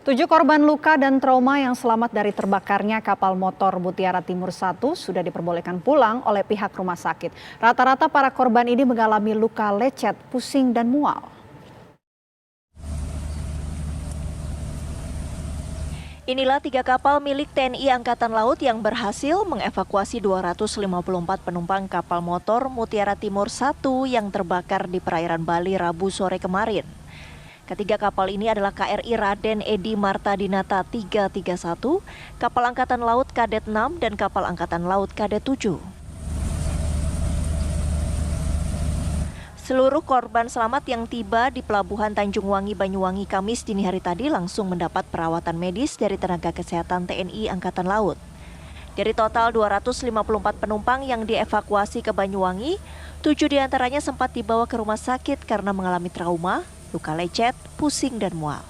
7 korban luka dan trauma yang selamat dari terbakarnya kapal motor Mutiara Timur 1 sudah diperbolehkan pulang oleh pihak rumah sakit. Rata-rata para korban ini mengalami luka lecet, pusing, dan mual. Inilah 3 kapal milik TNI Angkatan Laut yang berhasil mengevakuasi 254 penumpang kapal motor Mutiara Timur 1 yang terbakar di perairan Bali Rabu sore kemarin. Ketiga kapal ini adalah KRI Raden Edi Marta Dinata 331, kapal Angkatan Laut Kadet 6, dan kapal Angkatan Laut Kadet 7. Seluruh korban selamat yang tiba di Pelabuhan Tanjung Wangi, Banyuwangi, Kamis dini hari tadi langsung mendapat perawatan medis dari tenaga kesehatan TNI Angkatan Laut. Dari total 254 penumpang yang dievakuasi ke Banyuwangi, 7 diantaranya sempat dibawa ke rumah sakit karena mengalami trauma, luka lecet, pusing, dan mual.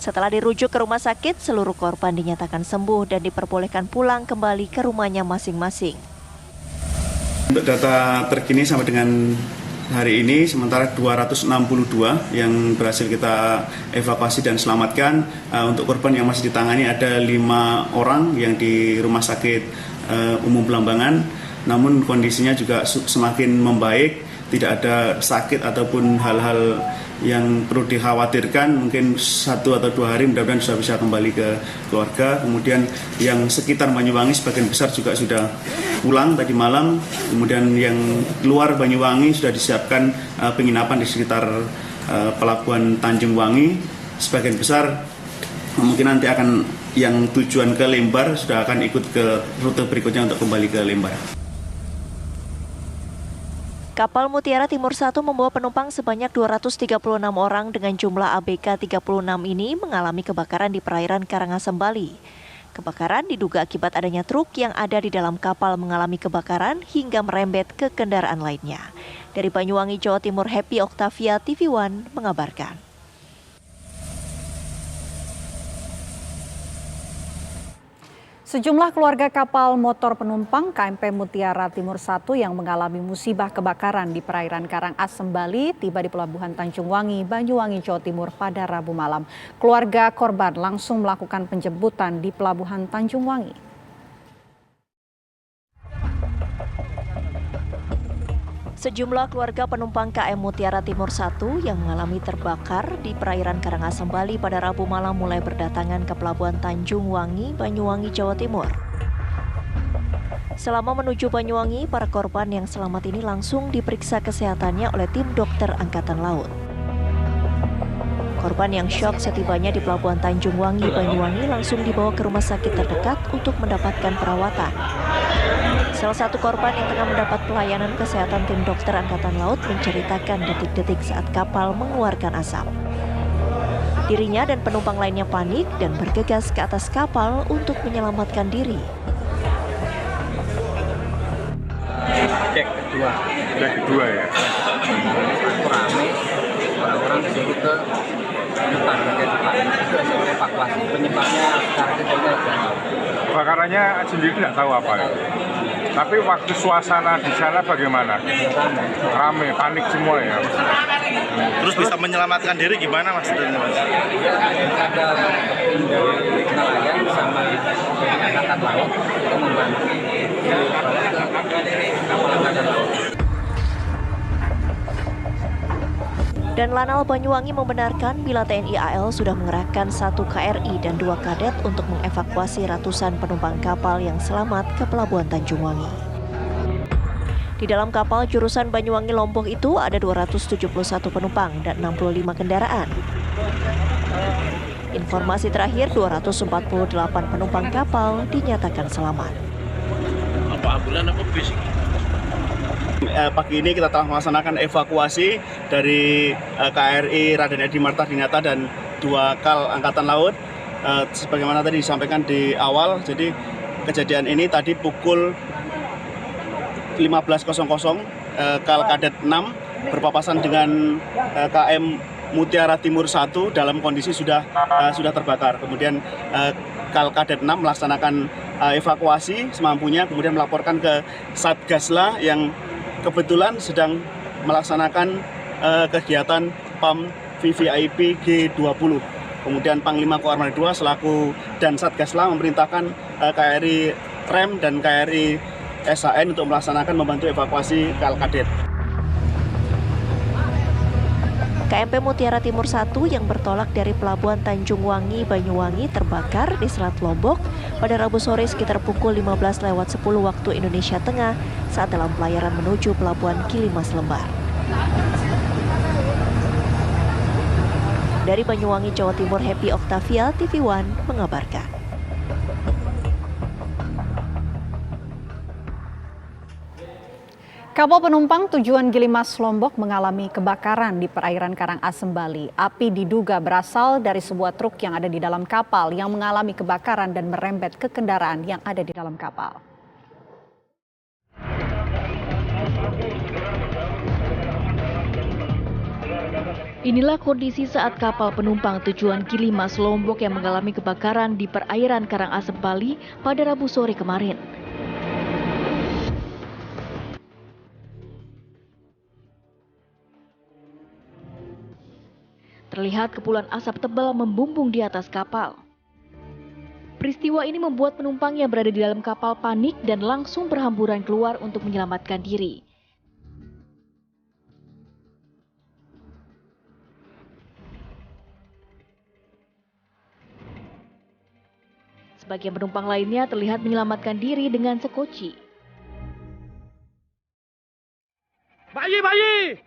Setelah dirujuk ke rumah sakit, seluruh korban dinyatakan sembuh dan diperbolehkan pulang kembali ke rumahnya masing-masing. Untuk data terkini sampai dengan hari ini, sementara 262 yang berhasil kita evakuasi dan selamatkan. Untuk korban yang masih ditangani ada 5 orang yang di Rumah Sakit Umum Belambangan, namun kondisinya juga semakin membaik, tidak ada sakit ataupun hal-hal yang perlu dikhawatirkan. Mungkin 1 atau 2 hari mudah-mudahan sudah bisa kembali ke keluarga. Kemudian yang sekitar Banyuwangi sebagian besar juga sudah pulang tadi malam. Kemudian yang luar Banyuwangi sudah disiapkan penginapan di sekitar Pelabuhan Tanjung Wangi. Sebagian besar mungkin nanti akan yang tujuan ke Lembar sudah akan ikut ke rute berikutnya untuk kembali ke Lembar. Kapal Mutiara Timur 1 membawa penumpang sebanyak 236 orang dengan jumlah ABK 36 ini mengalami kebakaran di perairan Karangasem, Bali. Kebakaran diduga akibat adanya truk yang ada di dalam kapal mengalami kebakaran hingga merembet ke kendaraan lainnya. Dari Banyuwangi, Jawa Timur, Happy Octavia, TV One mengabarkan. Sejumlah keluarga kapal motor penumpang KMP Mutiara Timur 1 yang mengalami musibah kebakaran di perairan Karangasem, Bali tiba di Pelabuhan Tanjung Wangi, Banyuwangi, Jawa Timur pada Rabu malam. Keluarga korban langsung melakukan penjemputan di Pelabuhan Tanjung Wangi. Sejumlah keluarga penumpang KM Mutiara Timur 1 yang mengalami terbakar di perairan Karangasem, Bali pada Rabu malam mulai berdatangan ke Pelabuhan Tanjung Wangi, Banyuwangi, Jawa Timur. Selama menuju Banyuwangi, para korban yang selamat ini langsung diperiksa kesehatannya oleh tim dokter Angkatan Laut. Korban yang syok setibanya di Pelabuhan Tanjung Wangi, Banyuwangi langsung dibawa ke rumah sakit terdekat untuk mendapatkan perawatan. Salah satu korban yang tengah mendapat pelayanan kesehatan tim dokter Angkatan Laut menceritakan detik-detik saat kapal mengeluarkan asap. Dirinya dan penumpang lainnya panik dan bergegas ke atas kapal untuk menyelamatkan diri. Cek kedua ya. Rame, orang-orang disuruh ke depan, bagian depan. Itu hasil evakuasi. Penyebabnya sekarang kita tidak tahu. Kebakarannya sendiri tidak tahu apa ya. Tapi waktu suasana di sana bagaimana? Rame, panik semua ya. Terus bisa menyelamatkan diri gimana Mas? Ada tim dari nelayan sama Angkatan Laut untuk membantu kapal Angkatan Laut. Dan Lanal Banyuwangi membenarkan bila TNI AL sudah mengerahkan 1 KRI dan 2 kadet untuk mengevakuasi ratusan penumpang kapal yang selamat ke Pelabuhan Tanjung Wangi. Di dalam kapal jurusan Banyuwangi Lombok itu ada 271 penumpang dan 65 kendaraan. Informasi terakhir 248 penumpang kapal dinyatakan selamat. Apa ambulan apa bis? Pagi ini kita telah melaksanakan evakuasi dari KRI Raden Edi Marta Dinata dan 2 kal Angkatan Laut. Sebagaimana tadi disampaikan di awal, jadi kejadian ini tadi pukul 15.00 kal Kadet 6 berpapasan dengan KM Mutiara Timur 1 dalam kondisi sudah terbakar. Kemudian kal Kadet 6 melaksanakan evakuasi semampunya, kemudian melaporkan ke Satgasla yang kebetulan sedang melaksanakan kegiatan PAM VVIP G20. Kemudian Panglima Koarmada 2 selaku dan Satgaslah memerintahkan KRI Rem dan KRI SHN untuk melaksanakan membantu evakuasi KL Kadet. KMP Mutiara Timur 1 yang bertolak dari Pelabuhan Tanjung Wangi, Banyuwangi terbakar di Selat Lombok pada Rabu sore sekitar pukul 15.10 waktu Indonesia Tengah saat dalam pelayaran menuju Pelabuhan Kilimas Lembar. Dari Banyuwangi, Jawa Timur, Happy Octavia, TV One mengabarkan. Kapal penumpang tujuan Gilimas Lombok mengalami kebakaran di perairan Karangasem, Bali. Api diduga berasal dari sebuah truk yang ada di dalam kapal yang mengalami kebakaran dan merembet ke kendaraan yang ada di dalam kapal. Inilah kondisi saat kapal penumpang tujuan Gilimas Lombok yang mengalami kebakaran di perairan Karangasem, Bali pada Rabu sore kemarin. Terlihat kepulan asap tebal membumbung di atas kapal. Peristiwa ini membuat penumpang yang berada di dalam kapal panik dan langsung berhamburan keluar untuk menyelamatkan diri. Sebagian penumpang lainnya terlihat menyelamatkan diri dengan sekoci. Bayi!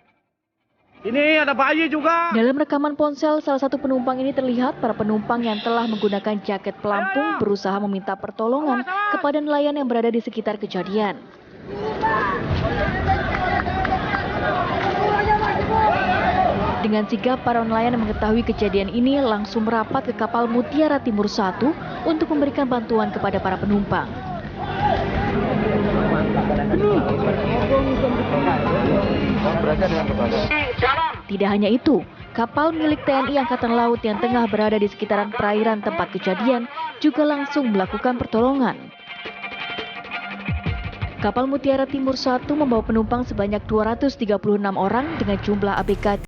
Ini ada bayi juga. Dalam rekaman ponsel salah satu penumpang ini terlihat para penumpang yang telah menggunakan jaket pelampung berusaha meminta pertolongan kepada nelayan yang berada di sekitar kejadian. Dengan sigap para nelayan yang mengetahui kejadian ini langsung merapat ke kapal Mutiara Timur 1 untuk memberikan bantuan kepada para penumpang. Tidak hanya itu, kapal milik TNI Angkatan Laut yang tengah berada di sekitaran perairan tempat kejadian juga langsung melakukan pertolongan. Kapal Mutiara Timur 1 membawa penumpang sebanyak 236 orang dengan jumlah ABK